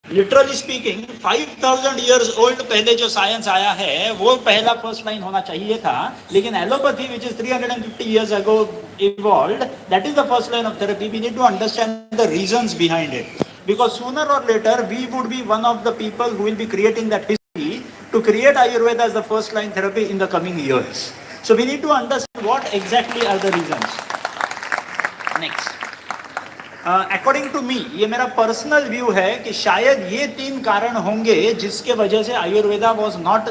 Literally speaking 5000 years old पहले जो science आया है वो पहला फर्स्ट लाइन होना चाहिए था, लेकिन allopathy which is 350 years ago evolved, that is the first line of therapy. We need to understand the reasons behind it, because sooner or later we would be one of the people who will be creating that history to create Ayurveda as the first line therapy in the coming years. So we need to understand what exactly are the reasons. Next. According to मी, ये मेरा personal view है कि शायद ये 3 कारण होंगे जिसके वजह से Ayurveda was not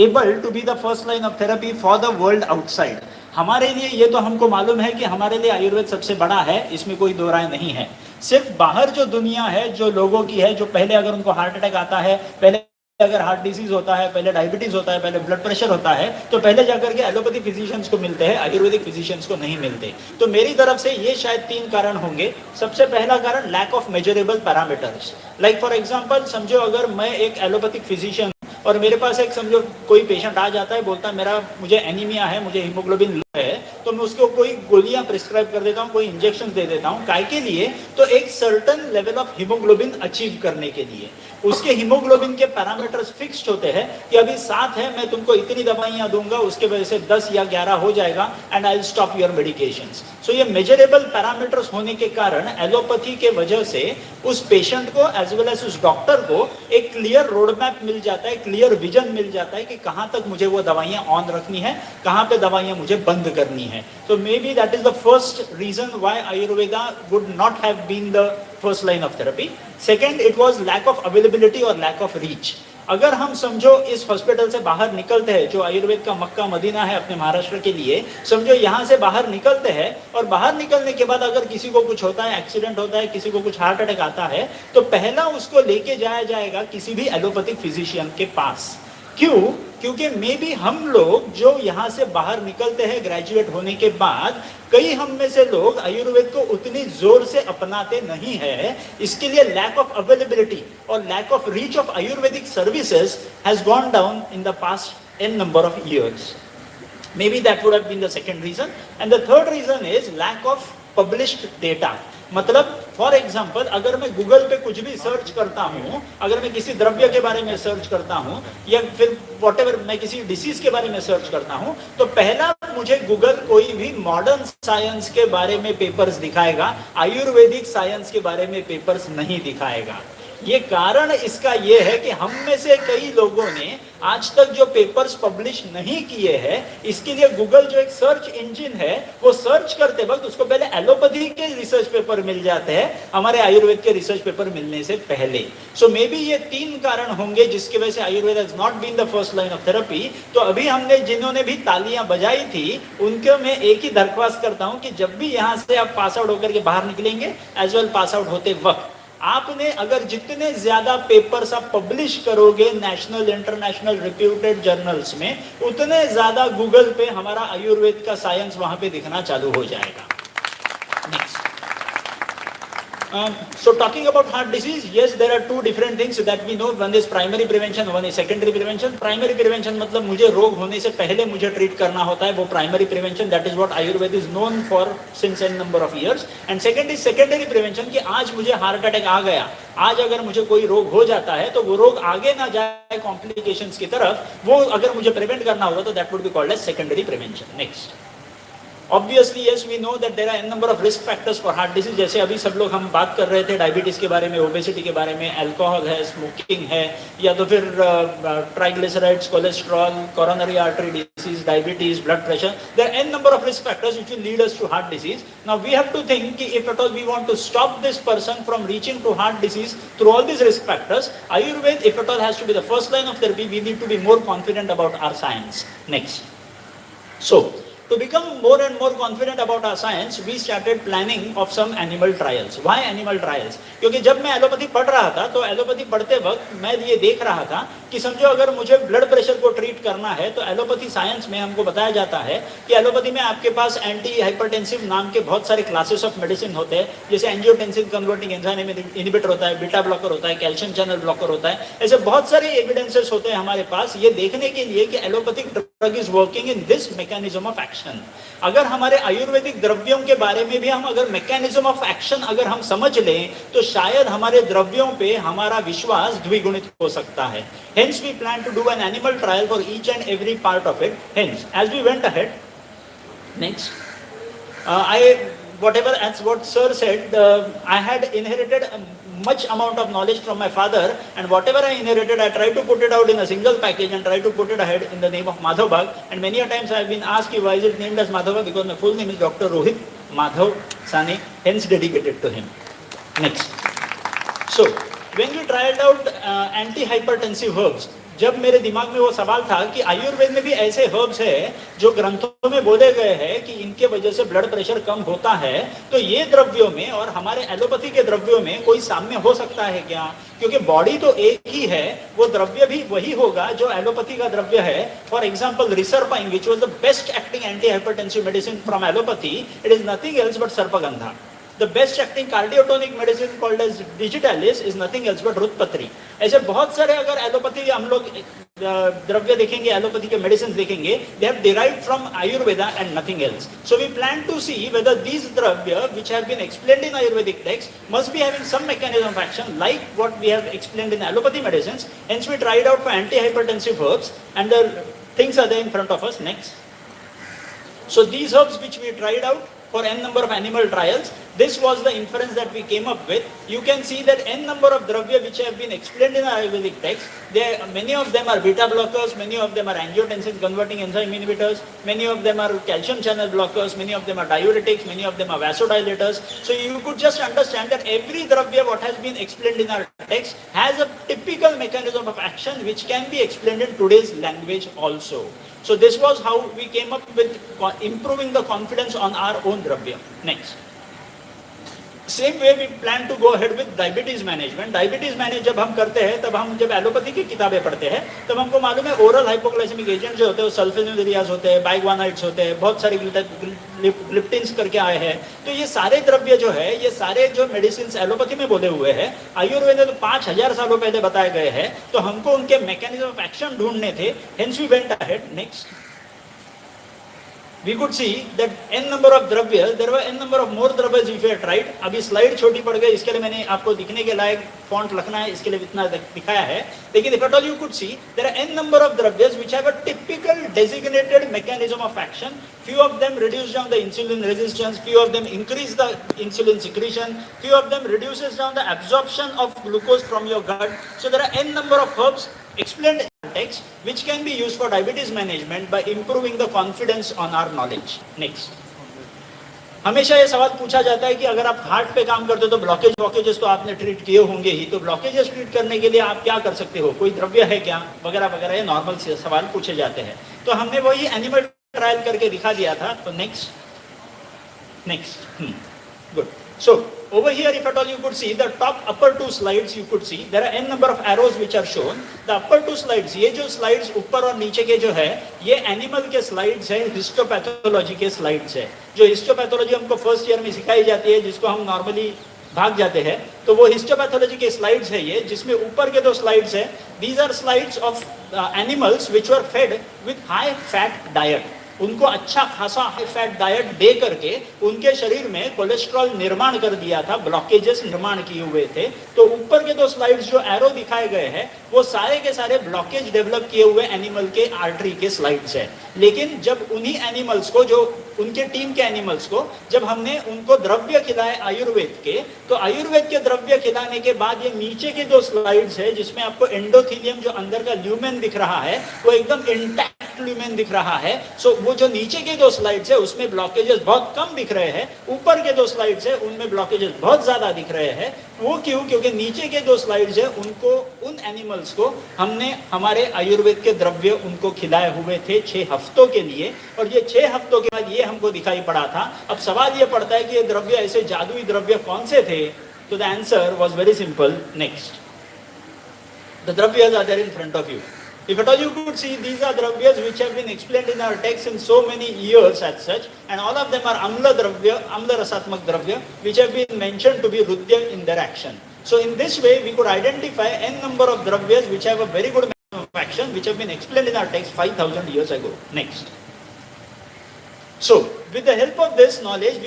able to be the first line of therapy for the world outside. हमारे लिए ये तो हमको मालूम है कि हमारे लिए आयुर्वेद सबसे बड़ा है, इसमें कोई दो राय नहीं है. सिर्फ बाहर जो दुनिया है, जो लोगों की है, जो पहले अगर उनको हार्ट अटैक आता है, पहले अगर हार्ट डिजीज होता है, पहले डायबिटीज होता है, पहले ब्लड प्रेशर होता है, तो पहले जाकर के एलोपैथी फिजिशियंस को मिलते हैं, आयुर्वेदिक फिजिशियंस को नहीं मिलते. तो मेरी तरफ से ये शायद 3 कारण होंगे. सबसे पहला कारण lack of measurable parameters. Like for example, समझो अगर मैं एक एलोपैथिक फिजिशियन और मेरे पास एक समझो कोई पेशेंट आ जाता है, बोलता है मुझे एनीमिया है, मुझे हीमोग्लोबिन लो है, तो मैं उसको कोई गोलियां प्रिस्क्राइब कर देता हूँ, कोई इंजेक्शन दे देता हूँ. काय के लिए? तो एक certain level of haemoglobin achieve करने के लिए. उसके हीमोग्लोबिन के पैरामीटर्स फिक्स्ड होते हैं कि अभी 7 है, मैं तुमको इतनी दवाइयां दूंगा, उसके वजह से 10 या 11 हो जाएगा and I will stop your medications. So ये मेजरेबल पैरामीटर्स होने के कारण एलोपैथी के वजह से उस पेशेंट को एज वेल एज उस डॉक्टर को एक क्लियर रोड मैप मिल जाता है, क्लियर विजन मिल जाता है कि कहां तक मुझे वो दवाइयां ऑन रखनी है, कहां पे दवाइयां मुझे बंद करनी है. So maybe that is the first reason why Ayurveda would not have been the first line of therapy. Second, it was lack of availability or lack of reach. अगर हम समझो इस हॉस्पिटल से बाहर निकलते हैं, जो आयुर्वेद का मक्का मदीना है अपने महाराष्ट्र के लिए, समझो यहाँ से बाहर निकलते हैं और बाहर निकलने के बाद अगर किसी को कुछ होता है, एक्सीडेंट होता है, किसी को कुछ हार्ट अटैक आता है, तो पहला उसको लेके जाया जाएगा किसी भी एलोपैथिक फिजिशियन के पास. क्यों? क्योंकि मे बी हम लोग जो यहाँ से बाहर निकलते हैं ग्रेजुएट होने के बाद, कई हम में से लोग आयुर्वेद को उतनी जोर से अपनाते नहीं है. इसके लिए लैक ऑफ अवेलेबिलिटी और lack of reach of Ayurvedic services has gone down in the past n number of years. Maybe that would have been the second reason. And the third reason is lack of published data. मतलब for example, अगर मैं Google पे कुछ भी search करता हूँ, अगर मैं किसी द्रव्य के बारे में सर्च करता हूँ या फिर वॉटेवर मैं किसी डिसीज के बारे में सर्च करता हूँ, तो पहला मुझे गूगल कोई भी मॉडर्न साइंस के बारे में पेपर्स दिखाएगा, आयुर्वेदिक साइंस के बारे में पेपर्स नहीं दिखाएगा. ये कारण इसका ये है कि हम में से कई लोगों ने आज तक जो पेपर्स पब्लिश नहीं किए हैं, इसके लिए गूगल जो एक सर्च इंजन है, वो सर्च करते वक्त उसको पहले एलोपैथी के रिसर्च पेपर मिल जाते हैं, हमारे आयुर्वेद के रिसर्च पेपर मिलने से पहले. सो मे बी ये 3 कारण होंगे जिसकी वजह से Ayurveda has not been the first line of therapy. तो अभी हमने जिन्होंने भी तालियां बजाई थी, उनको मैं एक ही दरख्वास्त करता हूं कि जब भी यहां से आप पास आउट होकर के बाहर निकलेंगे, एज वेल पास आउट होते वक्त, आपने अगर जितने ज्यादा पेपर्स आप पब्लिश करोगे नेशनल इंटरनेशनल रिप्यूटेड जर्नल्स में, उतने ज्यादा गूगल पे हमारा आयुर्वेद का साइंस वहां पे दिखना चालू हो जाएगा. Next. So talking about heart disease, yes, there are 2 different things that we know. One is primary prevention, one is secondary prevention. Primary prevention मतलब मुझे रोग होने से पहले मुझे ट्रीट करना होता है, वो primary prevention. That is what Ayurveda is known for since a number of years. And second is secondary prevention, कि आज मुझे हार्ट अटैक आ गया, आज अगर मुझे कोई रोग हो जाता है तो वो रोग आगे ना जाए कॉम्प्लिकेशंस की तरफ, वो अगर मुझे प्रिवेंट करना होगा तो that would be called as secondary prevention. Next. Obviously, yes, we know that there are n number of risk factors for heart disease. जैसे अभी सब लोग हम बात कर रहे थे डायबिटीज के बारे में, ओबेसिटी के बारे में, अल्कोहल है, स्मोकिंग है, या तो फिर triglycerides, cholesterol, coronary artery disease, diabetes, blood pressure. There are n number of risk factors which will lead us to heart disease. Now we have to think कि if at all we want to stop this person from reaching to heart disease through all these risk factors, Ayurveda, if at all, has to be the first line of therapy. We need to be more confident about our science. Next. So to become more and more confident about our science, we started planning of some animal trials. Why animal trials? क्योंकि जब मैं allopathy पढ़ रहा था, तो allopathy पढ़ते वक्त मैं ये देख रहा था कि समझो अगर मुझे ब्लड प्रेशर को ट्रीट करना है, तो एलोपैथी साइंस में हमको बताया जाता है कि एलोपैथी में आपके पास एंटी हाइपरटेंसिव नाम के बहुत सारे क्लासेस ऑफ मेडिसिन होते हैं, जैसे एंजियोटेंसिन कन्वर्टिंग एंजाइम इनहिबिटर होता है, बीटा ब्लॉकर होता है, कैल्शियम चैनल ब्लॉकर होता है. ऐसे बहुत सारे एविडेंसेस होते हैं हमारे पास ये देखने के लिए कि allopathic drug is working in this mechanism of action. अगर हमारे आयुर्वेदिक द्रव्यों के बारे में भी हम अगर मैकेनिज्म ऑफ एक्शन अगर हम समझ लें तो शायद हमारे द्रव्यों पे हमारा विश्वास द्विगुणित हो सकता है. Hence we plan to do an animal trial for each and every part of it. Hence, as we went ahead, next, whatever as what sir said, I had inherited much amount of knowledge from my father, and whatever I inherited, I tried to put it out in a single package and try to put it ahead in the name of Madhav Bhag. And many a times I have been asked, why is it named as Madhav Bhag? Because my full name is Dr. Rohit Madhav Sane, hence dedicated to him. Next. So, when we tried out anti-hypertensive herbs, जब मेरे दिमाग में वो सवाल था कि आयुर्वेद में भी ऐसे हर्ब्स है जो ग्रंथों में बोले गए हैं कि इनके वजह से ब्लड प्रेशर कम होता है, तो ये द्रव्यों में और हमारे एलोपैथी के द्रव्यों में कोई साम्य हो सकता है क्या? क्योंकि बॉडी तो एक ही है, वो द्रव्य भी वही होगा जो एलोपैथी का द्रव्य है. For example reserpine, which was the best acting anti hypertensive medicine from allopathy, it is nothing else but Sarpagandha. The best acting cardiotonic medicine called as digitalis is nothing else but रुतपत्री. ऐसे बहुत सारे अगर allopathy हम लोग द्रव्य देखेंगे, allopathy के medicine देखेंगे, they have derived from Ayurveda and nothing else. So we plan to see whether these dravya which have been explained in Ayurvedic text must be having some mechanism of action like what we have explained in allopathy medicines. Hence we tried out for anti-hypertensive herbs, and the things are there in front of us. Next. So these herbs which we tried out for n number of animal trials, this was the inference that we came up with. You can see that n number of dravya which have been explained in Ayurvedic text, many of them are beta blockers, many of them are angiotensin converting enzyme inhibitors, many of them are calcium channel blockers, many of them are diuretics, many of them are vasodilators. So you could just understand that every dravya what has been explained in our text has a typical mechanism of action which can be explained in today's language also. So this was how we came up with improving the confidence on our own dravya. Next. Same way we plan to go ahead with diabetes management. Diabetes manage जब हम करते हैं, तब हम जब allopathy की किताबें पढ़ते हैं, तब हमको मालूम है ओरल हाइपोग्लाइसेमिक एजेंट जो होते हैं, सल्फेनिलुरियाज होते हैं, बाइगवानाइड्स होते हैं, बहुत सारे ग्लिप्टिन्स करके आए हैं. तो ये सारे द्रव्य जो है, ये सारे जो मेडिसिन एलोपैथी में बोले हुए हैं, आयुर्वेद में तो 5000 सालों पहले बताए गए हैं. तो हमको उनके मैकेनिज्म ऑफ एक्शन ढूंढने थे. Hence we went ahead. Next. We could see that n number of dravyas, there were n number of more dravyas which we had tried. अभी स्लाइड छोटी पड़ गई, इसके लिए मैंने आपको दिखने के लायक फॉन्ट लिखना है, इसके लिए इतना दिखाया है. लेकिन if at all you could see, there are n number of dravyas which have a typical designated mechanism of action. Few of them reduce down the insulin resistance, few of them increase the insulin secretion, few of them reduces down the absorption of glucose from your gut. So there are n number of herbs explained text which can be used for diabetes management by improving the confidence on our knowledge. Next. हमेशा ये सवाल पूछा जाता है कि अगर आप heart पे काम करते हो तो ब्लॉकेजेस तो आपने ट्रीट किए होंगे ही, तो ब्लॉकेजेस ट्रीट करने के लिए आप क्या कर सकते हो, कोई द्रव्य है क्या, वगैरह वगैरह, ये नॉर्मल से सवाल पूछे जाते हैं. तो हमने वही एनिमल ट्रायल करके दिखा दिया था. तो next good. So over here, if at all you could see the top upper two slides, you could see there are n number of arrows which are shown. The upper two slides, ये जो slides ऊपर और नीचे के जो है, ये animal के slides है, हिस्टोपैथोलॉजी के slides है. जो हिस्टोपैथोलॉजी हमको फर्स्ट ईयर में सिखाई जाती है, जिसको हम नॉर्मली भाग जाते हैं, तो वो हिस्टोपैथोलॉजी के स्लाइड्स है ये, जिसमें ऊपर के दो स्लाइड्स है. These are slides of animals which were fed with high fat diet. उनको अच्छा खासा हाई फैट डाइट दे करके उनके शरीर में कोलेस्ट्रॉल निर्माण कर दिया था, ब्लॉकेजेस निर्माण किए हुए थे. तो ऊपर के दो स्लाइड्स जो एरो दिखाए गए हैं, वो सारे के सारे ब्लॉकेज डेवलप किए हुए एनिमल के आर्टरी के स्लाइड्स है. लेकिन जब उन्हीं एनिमल्स को, जो उनके टीम के एनिमल्स को, जब हमने उनको द्रव्य खिलाए आयुर्वेद के, तो आयुर्वेद के द्रव्य खिलाने के बाद ये नीचे के दो स्लाइड्स है, जिसमें आपको एंडोथीलियम जो अंदर का ल्यूमेन दिख रहा है, वो एकदम इंटैक्ट ल्यूमेन दिख रहा है. सो वो जो नीचे के दो स्लाइड्स है उसमें ब्लॉकेजेस बहुत कम दिख रहे हैं, ऊपर के दो स्लाइड्स है उनमें ब्लॉकेजेस बहुत ज्यादा दिख रहे हैं. वो क्यों? क्योंकि नीचे के दो स्लाइड्स है उनको, उन एनिमल्स को हमने हमारे आयुर्वेद के द्रव्य उनको खिलाए हुए थे 6 हफ्तों के लिए, और ये 6 हफ्तों के बाद ये हमको दिखाई पड़ा था. अब सवाल ये पड़ता है कि ये द्रव्य, ऐसे जादुई द्रव्य कौन से थे? तो the answer was very simple. Next. The द्रव्यस are there in front of you. If at all you could see, these are dravyas which have been explained in our text in so many years as such, and all of them are amla dravya, amla rasatmak dravya, which have been mentioned to be rudya in their action. So in this way, we could identify n number of dravyas which have a very good mechanism action which have been explained in our text 5,000 years ago. Next. So, with the help of this knowledge,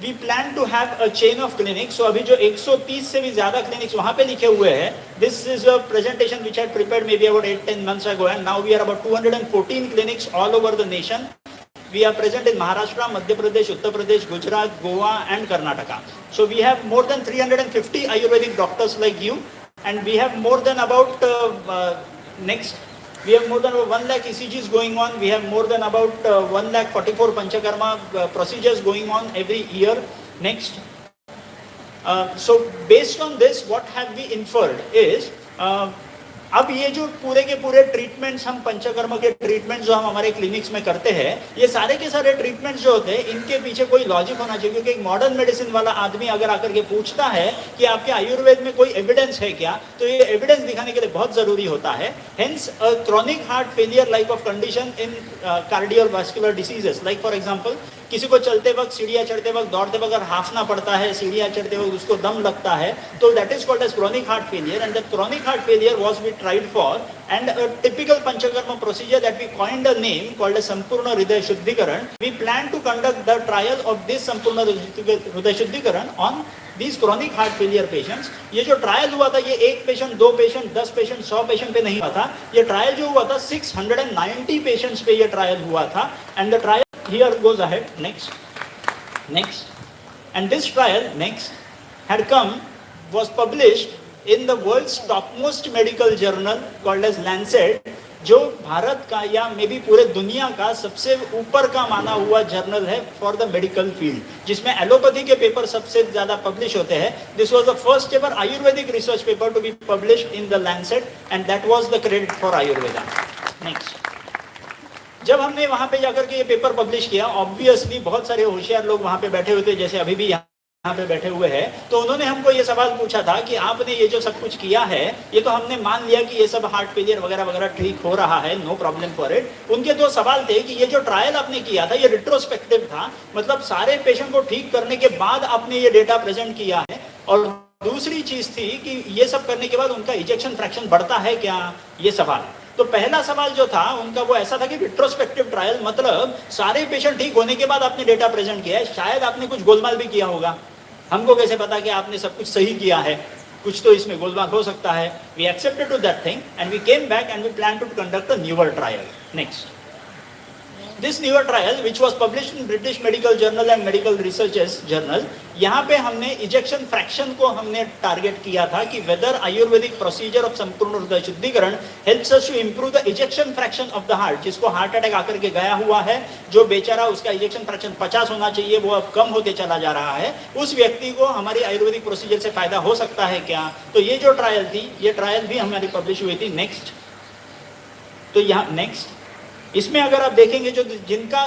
we plan to have a chain of clinics. So, अभी जो 130 से भी ज़्यादा clinics वहाँ पे लिखे हुए हैं, this is a presentation which I had prepared maybe about 8-10 months ago, and now we are about 214 clinics all over the nation. We are present in Maharashtra, Madhya Pradesh, Uttar Pradesh, Gujarat, Goa, and Karnataka. So we have more than 350 Ayurvedic doctors like you, and we have more than about we have more than 1 lakh ECGs going on. We have more than about 1 lakh 44 Panchakarma procedures going on every year. Next. So based on this, what have we inferred is अब ये जो पूरे के पूरे treatments हम पंचकर्म के treatments जो हम हमारे क्लिनिक्स में करते हैं, ये सारे के सारे ट्रीटमेंट्स जो होते हैं, इनके पीछे कोई लॉजिक होना चाहिए, क्योंकि एक मॉडर्न मेडिसिन वाला आदमी अगर आकर के पूछता है कि आपके आयुर्वेद में कोई एविडेंस है क्या, तो ये एविडेंस दिखाने के लिए बहुत जरूरी होता है. Hence chronic heart failure like of condition in cardiovascular diseases, like for example किसी को चलते वक्त, सीढ़ियाँ चढ़ते वक्त, दौड़ते वक्त अगर हाफना पड़ता है, सीढ़ियाँ चढ़ते वक्त उसको दम लगता है, तो that is called as chronic heart failure. And that chronic heart failure was we tried for, and a typical panchakarma procedure that we coined a name called as Sampurna Hriday Shuddhikaran. We plan to conduct the trial of this Sampurna Hriday Shuddhikaran on these chronic heart failure patients. ये जो trial हुआ था, ये 1 patient, 2 patient, 10 patient, 100 patient पे नहीं हुआ था. ये ट्रायल जो हुआ था 690 पेशेंट्स पे ये ट्रायल हुआ था. And the trial here goes ahead. Next. And this trial had come, was published in the world's topmost medical journal called as Lancet, जो भारत का या मे बी पूरे दुनिया का सबसे ऊपर का माना हुआ जर्नल है फॉर द मेडिकल फील्ड, जिसमें एलोपैथी के पेपर सबसे ज्यादा पब्लिश होते हैं. This was the first ever Ayurvedic research paper to be published in the Lancet, and that was the credit for Ayurveda. Next. जब हमने वहां पे जाकर के ये पेपर पब्लिश किया, ऑब्वियसली बहुत सारे होशियार लोग वहां पे बैठे हुए थे, जैसे अभी भी यहाँ पे बैठे हुए हैं, तो उन्होंने हमको ये सवाल पूछा था कि आपने ये जो सब कुछ किया है, ये तो हमने मान लिया कि ये सब हार्ट फेलियर वगैरह वगैरह ठीक हो रहा है, नो प्रॉब्लम फॉर इट. उनके 2 सवाल थे कि ये जो ट्रायल आपने किया था, ये रिट्रोस्पेक्टिव था, मतलब सारे पेशेंट को ठीक करने के बाद आपने ये डेटा प्रेजेंट किया है, और दूसरी चीज थी कि ये सब करने के बाद उनका इजेक्शन फ्रैक्शन बढ़ता है क्या, ये सवाल. तो पहला सवाल जो था उनका वो ऐसा था कि रिट्रोस्पेक्टिव ट्रायल, मतलब सारे पेशेंट ठीक होने के बाद आपने डेटा प्रेजेंट किया है, शायद आपने कुछ गोलमाल भी किया होगा. हमको कैसे पता कि आपने सब कुछ सही किया है, कुछ तो इसमें गोलमाल हो सकता है. We accepted to that thing and we came back and we plan to conduct a newer trial. Next. This newer trial, which was published in British Medical Journal and Medical Researches Journal, यहाँ पे हमने ejection fraction को हमने target किया था कि weather Ayurvedic procedure of Sampoorna Hriday Shuddhikaran helps us to improve the ejection fraction of the heart. जिसको heart attack आकर के गया हुआ है, जो बेचारा उसका इजेक्शन फ्रैक्शन 50 होना चाहिए, वो अब कम होते चला जा रहा है, उस व्यक्ति को हमारी आयुर्वेदिक प्रोसीजर से फायदा हो सकता है क्या. तो ये जो ट्रायल थी, ये ट्रायल भी हमारी पब्लिश हुई थी. नेक्स्ट. तो यहाँ नेक्स्ट, इसमें अगर आप देखेंगे जो जिनका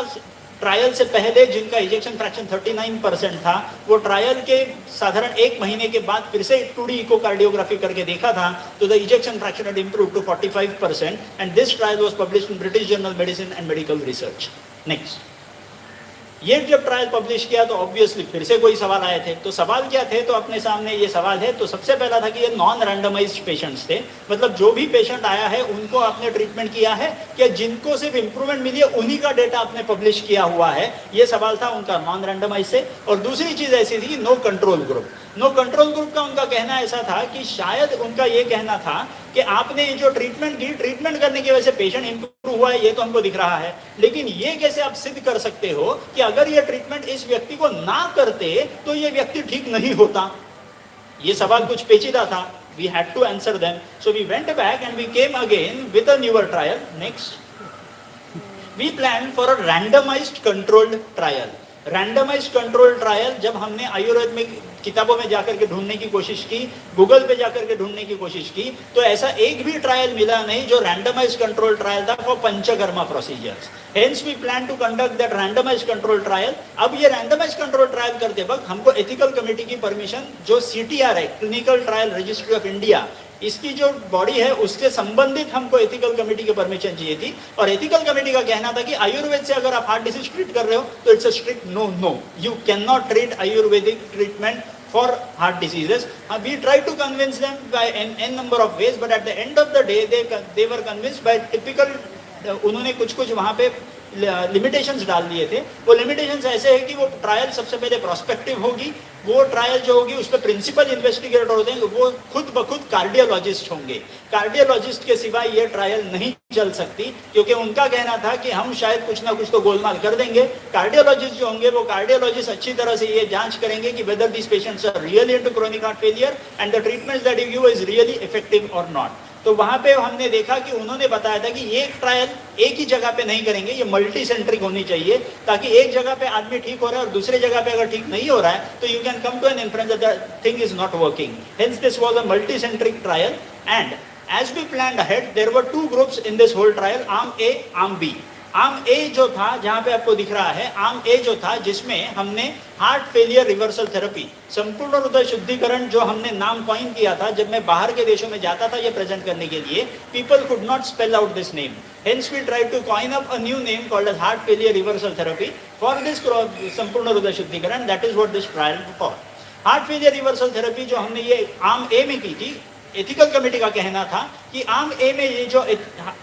ट्रायल से पहले जिनका इजेक्शन फ्रैक्शन 39% था, वो ट्रायल के साधारण 1 महीने के बाद फिर से 2D इकोकार्डियोग्राफी करके देखा था, तो the ejection fraction had improved to 45%, and this trial was published in British journal medicine and medical research. Next. ये जब ट्रायल पब्लिश किया तो ऑब्वियसली फिर से कोई सवाल आए थे. तो सवाल क्या थे, तो अपने सामने ये सवाल है. तो सबसे पहला था कि ये नॉन रैंडमाइज्ड पेशेंट्स थे, मतलब जो भी पेशेंट आया है उनको आपने ट्रीटमेंट किया है क्या, जिनको सिर्फ इंप्रूवमेंट मिली है उन्हीं का डेटा आपने पब्लिश किया हुआ है, ये सवाल था उनका नॉन रैंडमाइज से. और दूसरी चीज ऐसी थी कि no control group. No control group का उनका कहना ऐसा था कि शायद उनका ये कहना था कि आपने जो ट्रीटमेंट की, ट्रीटमेंट करने की वजह से पेशेंट इंप्रूव हुआ है, ये तो हमको दिख रहा है, लेकिन ये कैसे आप सिद्ध कर सकते हो कि अगर ये ट्रीटमेंट इस व्यक्ति को ना करते तो ये व्यक्ति ठीक नहीं होता. ये सवाल कुछ पेचीदा था. We had to answer them. So we went back and we came again with a newer trial. Next. We planned for a randomized controlled trial. Randomized control trial जब हमने आयुर्वेद में किताबों में जाकर के ढूंढने की कोशिश की, गूगल पे जाकर के ढूंढने की कोशिश की, तो ऐसा एक भी ट्रायल मिला नहीं जो रैंडमाइज्ड कंट्रोल ट्रायल था for Panchakarma procedures. Hence we plan to conduct that randomized control trial. अब ये रैंडमाइज्ड कंट्रोल ट्रायल करते वक्त हमको एथिकल कमेटी की परमिशन, जो CTR है, clinical trial registry of India, इसकी जो बॉडी है उससे संबंधित हमको एथिकल कमेटी की परमिशन चाहिए थी. और एथिकल कमेटी का कहना था कि आयुर्वेद से अगर आप हार्ट डिसीज ट्रीट कर रहे हो तो it's a strict no. You can not treat Ayurvedic treatment for heart diseases. We try to convince them by n number of ways, but at the end of the day they were convinced by typical, उन्होंने कुछ वहाँ पे limitations डाल दिए थे. वो limitations ऐसे है कि वो ट्रायल सबसे पहले प्रोस्पेक्टिव होगी, वो ट्रायल जो होगी उसमें प्रिंसिपल इन्वेस्टिगेटर होते हैं, वो खुद ब खुद कार्डियोलॉजिस्ट होंगे. कार्डियोलॉजिस्ट के सिवाय ये ट्रायल नहीं चल सकती, क्योंकि उनका कहना था कि हम शायद कुछ ना कुछ तो गोलमाल कर देंगे. कार्डियोलॉजिस्ट जो होंगे वो कार्डियोलॉजिस्ट अच्छी तरह से ये जांच करेंगे कि whether this patients are really into chronic heart failure and the treatments that you give is really effective और नॉट. तो वहां पे हमने देखा कि उन्होंने बताया था कि ये ट्रायल एक ही जगह पे नहीं करेंगे, ये मल्टी सेंट्रिक होनी चाहिए, ताकि एक जगह पे आदमी ठीक हो रहा है और दूसरे जगह पे अगर ठीक नहीं हो रहा है तो you can come to an inference that thing is not working. Hence this was a multi centric trial and as we planned ahead there were two groups in this whole trial, arm A, arm B. Arm A जो था, जहां पे आपको दिख रहा है, arm A जो था जिसमें हमने हार्ट फेलियर रिवर्सल थेरेपी, संपूर्ण हृदय शुद्धिकरण, जो हमने नाम कॉइन किया था जब मैं बाहर के देशों में जाता था ये प्रेजेंट करने के लिए, people could not spell out this name. Hence we tried to coin up a new name called as heart failure reversal therapy for this संपूर्ण हृदय शुद्धिकरण. That is what this trial for. Heart failure reversal therapy जो हमने ये arm ए में की थी, ethical committee का कहना था कि आर्म ए में ये जो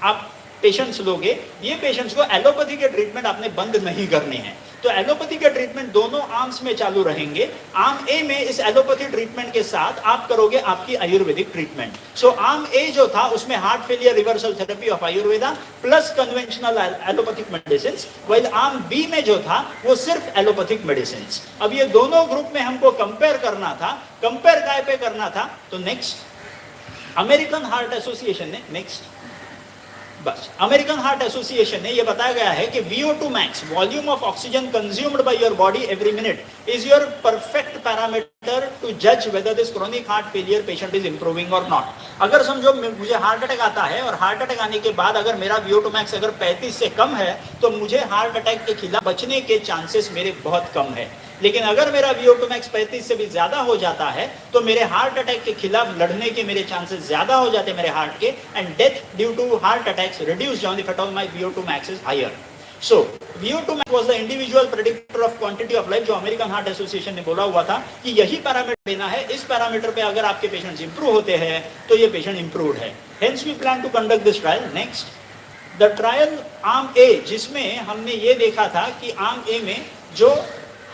आप पेशेंट्स लोगे, ये पेशेंट्स को एलोपैथी के ट्रीटमेंट आपने बंद नहीं करने हैं. तो एलोपैथी के ट्रीटमेंट दोनों आर्म्स में चालू रहेंगे. आर्म ए में इस एलोपैथी ट्रीटमेंट के साथ आप करोगे आपकी Ayurvedic treatment. So arm A जो था उसमें heart failure reversal therapy of Ayurveda plus conventional allopathic medicine, while arm B में जो था वो सिर्फ एलोपैथिक मेडिसिन. अब ये दोनों ग्रुप में हमको कंपेयर करना था. कंपेयर काय पे करना था? तो नेक्स्ट अमेरिकन हार्ट एसोसिएशन ने, नेक्स्ट बस, अमेरिकन हार्ट एसोसिएशन ने यह बताया गया है कि VO2 max, volume of oxygen consumed by your body every minute, is your perfect parameter to जज whether this chronic heart failure patient is improving और नॉट. अगर समझो मुझे हार्ट अटैक आता है और हार्ट अटैक आने के बाद अगर मेरा VO2 max अगर 35 से कम है तो मुझे हार्ट अटैक के खिलाफ बचने के चांसेस मेरे बहुत कम है. लेकिन अगर मेरा VO2 max 35 से भी ज्यादा हो जाता है तो मेरे हार्ट अटैक के खिलाफ लड़ने के मेरे चांसेस ज्यादा हो जाते हैं मेरे हार्ट के, and death due to heart attacks reduce down if at all my VO2 max is higher. So VO2 max was the individual predictor of quantity of life, जो अमेरिकन हार्ट एसोसिएशन ने बोला हुआ था कि यही parameter लेना है. इस पैरामीटर पे अगर आपके पेशेंट्स इंप्रूव होते हैं तो ये पेशेंट इंप्रूव्ड है. Hence we plan to conduct this trial. Next the trial arm A, जिसमें हमने ये देखा था कि आर्म ए में जो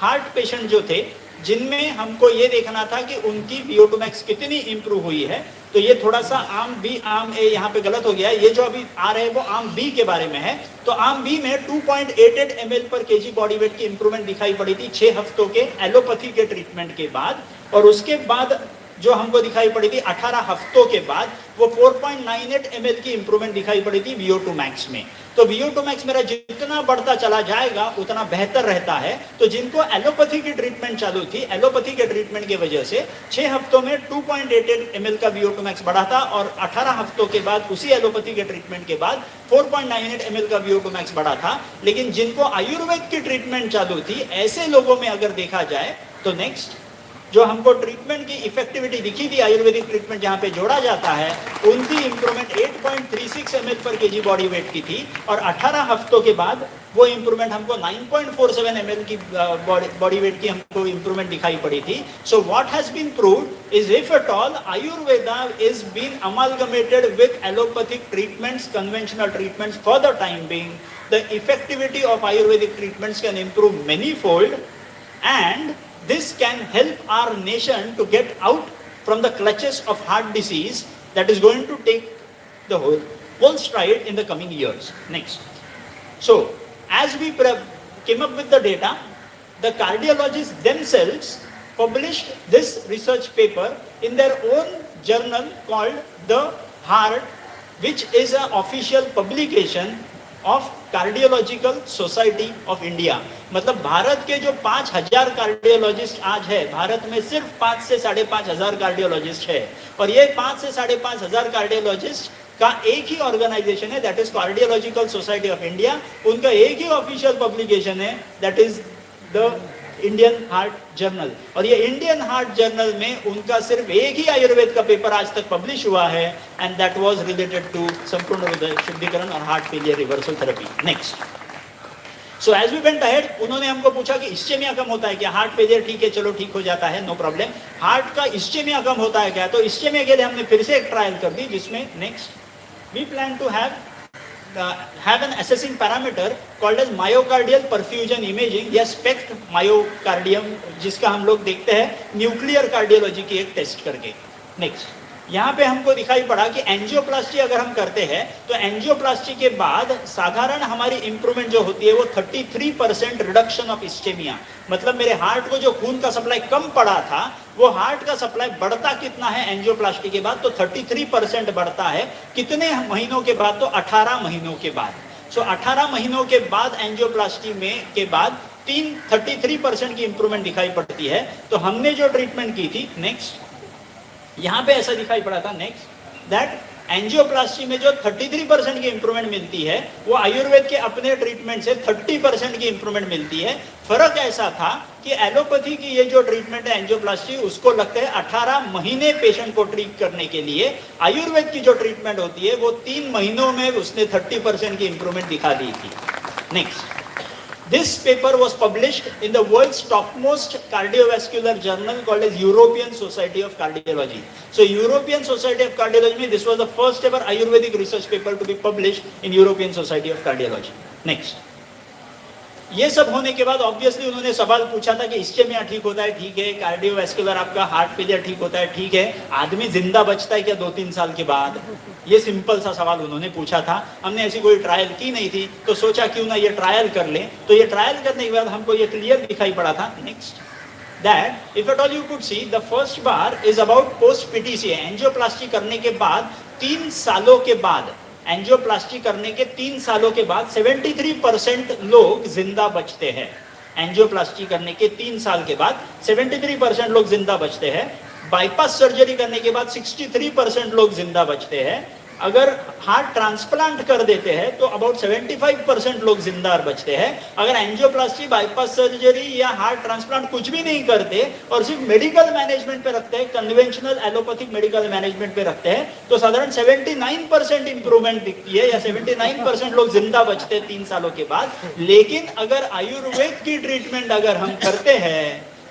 हार्ट पेशेंट जो थे जिनमें हमको ये देखना था कि उनकी VO2 max कितनी इंप्रूव हुई है. तो ये थोड़ा सा आर्म बी आर्म ए यहाँ पे गलत हो गया है. ये जो अभी आ रहे हैं वो आर्म बी के बारे में है. तो आर्म बी में 2.88 ml पर kg बॉडी वेट की इंप्रूवमेंट दिखाई पड़ी थी 6 हफ्तों के एलोपैथी के ट्रीटमेंट के बाद, और उसके बाद जो हमको दिखाई पड़ी थी 18 हफ्तों के बाद वो 4.98 ml की इंप्रूवमेंट दिखाई पड़ी थी VO2 max में. तो VO2 max मेरा जितना बढ़ता चला जाएगा उतना बेहतर रहता है. तो जिनको एलोपैथी की ट्रीटमेंट चालू थी, एलोपैथी के ट्रीटमेंट की वजह से 6 हफ्तों में 2.88 ml का VO2 max बढ़ा था, और 18 हफ्तों के बाद उसी एलोपैथी के ट्रीटमेंट के बाद 4.98 ml का VO2 max बढ़ा था. लेकिन जिनको आयुर्वेद की ट्रीटमेंट चालू थी, ऐसे लोगों में अगर देखा जाए तो नेक्स्ट जो हमको ट्रीटमेंट की इफेक्टिविटी दिखी थी, आयुर्वेदिक ट्रीटमेंट जहां पे जोड़ा जाता है, उनकी इंप्रूवमेंट 8.36 ml पर kg बॉडी वेट की थी, और 18 हफ्तों के बाद वो इंप्रूवमेंट हमको 9.47 ml की बॉडी वेट की हमको इंप्रूवमेंट दिखाई पड़ी थी. So what has been proved is if at all Ayurveda is been amalgamated with allopathic treatments, conventional treatments for the time being, the effectivity of Ayurvedic treatments can improve many fold, and this can help our nation to get out from the clutches of heart disease that is going to take the whole stride in the coming years. Next. So, as we came up with the data, the cardiologists themselves published this research paper in their own journal called The Heart, which is an official publication of cardiological society of India. मतलब भारत के जो 5000 cardiologist आज है, भारत में सिर्फ 5 से 5,500 cardiologist है, और ये 5 से 5,500 कार्डियोलॉजिस्ट का एक ही ऑर्गेनाइजेशन है, that is cardiological society of India. उनका एक ही ऑफिशियल पब्लिकेशन है, that is the Indian heart journal. और ये इंडियन हार्ट जर्नल में उनका सिर्फ एक ही आयुर्वेद का पेपर आज तक पब्लिश हुआ है, and that was related to Sampoorna Hriday Shuddhikaran और heart failure reversal therapy. Next. So as we went ahead, उन्होंने हमको पूछा कि इस्चेमिया कम होता है क्या, हार्ट फेलियर ठीक है, चलो ठीक हो जाता है, नो प्रॉब्लम, हार्ट का इस्चेमिया कम होता है क्या, तो इस्चेमिया के लिए हमने फिर से एक ट्रायल कर दी, जिसमें next we plan to have an assessing parameter called as myocardial perfusion imaging या SPECT myocardium, जिसका हम लोग देखते हैं न्यूक्लियर कार्डियोलॉजी की एक टेस्ट करके। नेक्स्ट, यहाँ पे हमको दिखाई पड़ा कि एंजियोप्लास्टी अगर हम करते हैं तो एंजियोप्लास्टी के बाद साधारण हमारी इंप्रूवमेंट जो होती है वो 33% रिडक्शन ऑफ इस्चेमिया, मतलब मेरे हार्ट को जो खून का सप्लाई कम पड़ा था वो हार्ट का सप्लाई बढ़ता कितना है एंजियोप्लास्टी के बाद, तो 33% बढ़ता है। कितने महीनों के बाद, तो 18 महीनों के बाद। सो 18 महीनों के बाद एंजियोप्लास्टी में के बाद 33% की इंप्रूवमेंट दिखाई पड़ती है। तो हमने जो ट्रीटमेंट की थी, नेक्स्ट, यहाँ पे ऐसा दिखाई पड़ा था, नेक्स्ट, दैट एंजियोप्लास्टी में जो 33% की इंप्रूवमेंट मिलती है वो आयुर्वेद के अपने ट्रीटमेंट से 30% की इंप्रूवमेंट मिलती है। फर्क ऐसा था कि एलोपैथी की ये जो ट्रीटमेंट है एंजियोप्लास्टी, उसको लगते हैं 18 महीने पेशेंट को ट्रीट करने के लिए, आयुर्वेद की जो ट्रीटमेंट होती है वो 3 महीनों में उसने 30% की इंप्रूवमेंट दिखा दी थी। Next, this paper was published in the world's topmost cardiovascular journal called as European Society of Cardiology. So European Society of Cardiology, this was the first ever Ayurvedic research paper to be published in European Society of Cardiology. Next, ये सब होने के बाद obviously उन्होंने सवाल पूछा था कि इस्चेमिया ठीक होता है, ठीक है, कार्डियोवैस्कुलर आपका हार्ट फेलियर ठीक होता है, ठीक है, आदमी जिंदा बचता है क्या 2-3 साल के बाद? ये सिंपल सा सवाल उन्होंने पूछा था। हमने ऐसी कोई ट्रायल की नहीं थी, तो सोचा क्यों ना ये ट्रायल कर ले। तो ये ट्रायल करने के बाद हमको ये क्लियर दिखाई पड़ा था, next, that if at all you could see the first bar is about post PTC, angioplasty करने के बाद 3 सालों के बाद, एंजियोप्लास्टी करने के 3 सालों के बाद 73% लोग जिंदा बचते हैं। एंजियोप्लास्टी करने के 3 साल के बाद 73% लोग जिंदा बचते हैं। बाईपास सर्जरी करने के बाद 63% लोग जिंदा बचते हैं। अगर हार्ट ट्रांसप्लांट कर देते हैं तो अबाउट 75% लोग जिंदा बचते हैं। अगर एंजियोप्लास्टी, बाईपास सर्जरी या हार्ट ट्रांसप्लांट कुछ भी नहीं करते और सिर्फ मेडिकल मैनेजमेंट पे रखते हैं, कन्वेंशनल एलोपैथिक मेडिकल मैनेजमेंट पे रखते हैं, तो साधारण 79% इंप्रूवमेंट दिखती है या 79% लोग जिंदा बचते हैं 3 सालों के बाद। लेकिन अगर आयुर्वेद की ट्रीटमेंट अगर हम करते हैं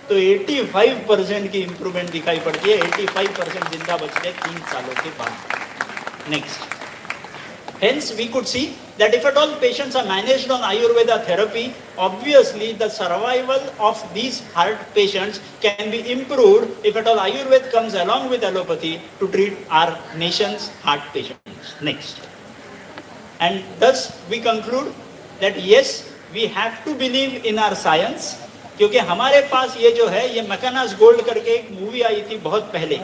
तो 85% की इंप्रूवमेंट दिखाई पड़ती है, 85% जिंदा बचते हैं 3 सालों के बाद। Next, hence we could see that if at all patients are managed on Ayurveda therapy, obviously the survival of these heart patients can be improved if at all Ayurveda comes along with allopathy to treat our nation's heart patients. Next, and thus we conclude that yes, we have to believe in our science, क्योंकि हमारे पास ये जो है, ये मैकेनास gold करके एक movie आई थी बहुत पहले,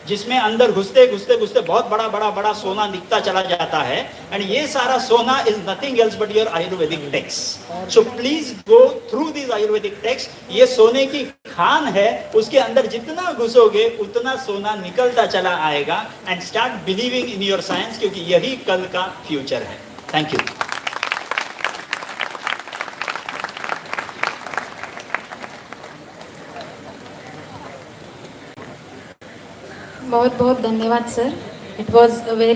जिसमें अंदर घुसते घुसते घुसते बहुत बड़ा सोना दिखता चला जाता है, एंड ये सारा सोना is nothing else but your Ayurvedic text. So please go through this Ayurvedic text. ये सोने की खान है, उसके अंदर जितना घुसोगे उतना सोना निकलता चला आएगा। And start believing in your science, क्योंकि यही कल का फ्यूचर है। Thank you. बहुत बहुत धन्यवाद sir. It was a very